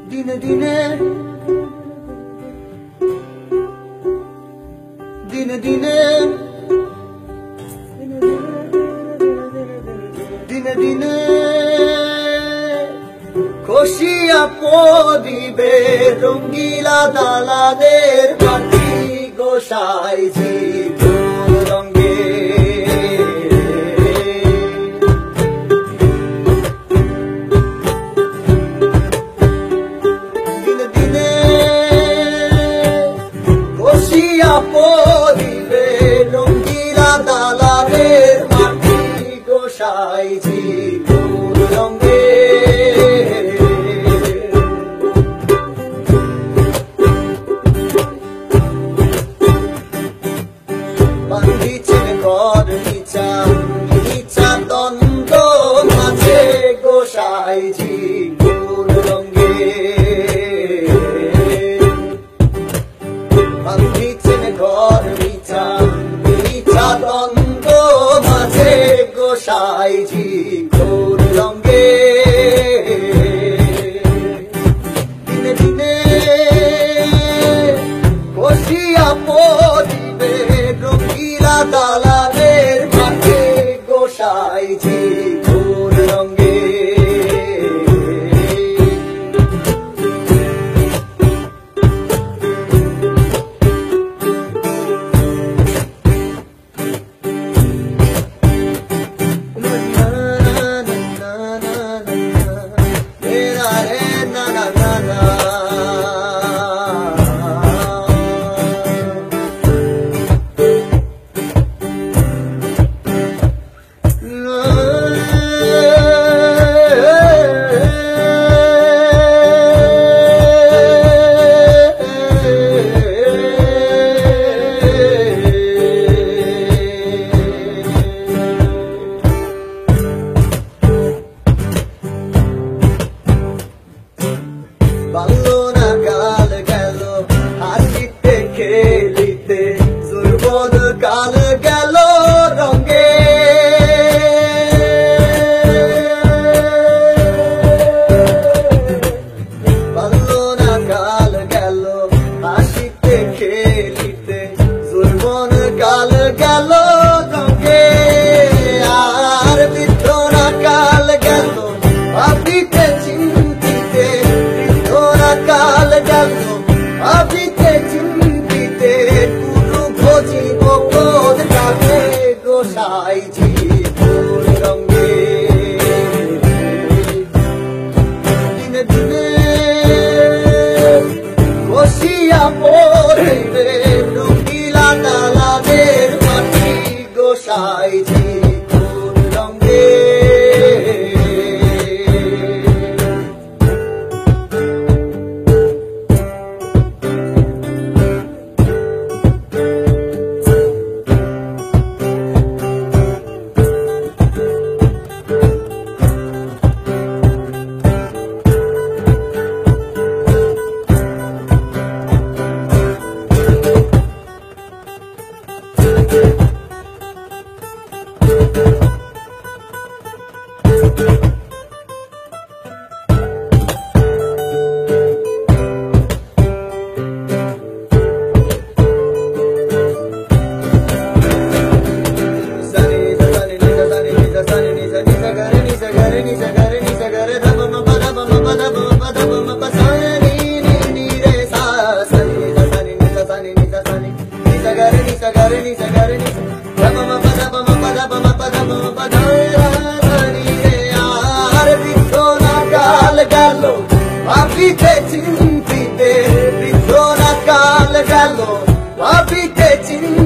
দিনে দিনে দিনে দিনে দিনে দিনে খসিয়া পদিবে রঙ্গিলা দালানের মাটি গোসাইছি রঙ্গে দিনে দিনে খসিয়া পদিবে রঙ্গিলা দালানের মাটি গোসাইছি রঙ্গে বান্ধিছেন ঘর নিচা নিচা দ্বন্দ্ব মাঝে গোসাইছি ফুল রঙ্গে বান্ধিছেন ঘর নিচা নিচা দ্বন্দ্ব মাঝে গোসাইছি ফুল রঙ্গে দিনে দিনে খসিয়া পদিবে রঙ্গিলা দালানের মাঠে গোসাইছি ফুল রঙ্গে ভালো না কাল গেল হাসিতে খেলিতে যৌবন কাল গেল রঙ্গে ভালো না কাল গেল হাসিতে খেলিতে যৌবন কাল গেল রঙ্গে আর বৃদ্ধ না কাল গেল ভাবিতে চিন্তিতে কাল গেল ভাবিতে চিন্তিতে গুরু খোঁজিব কোন কাছে গোসাইছি ফুল রঙ্গে দিনে দিনে খসিয়া পড়িবে রঙ্গিলা দালানের মাটি গোসাইছি ফুল রঙ্গে ভাবিতে চিন্তিতে বৃদ্ধ না কাল গেল ভাবিতে চিন্তিতে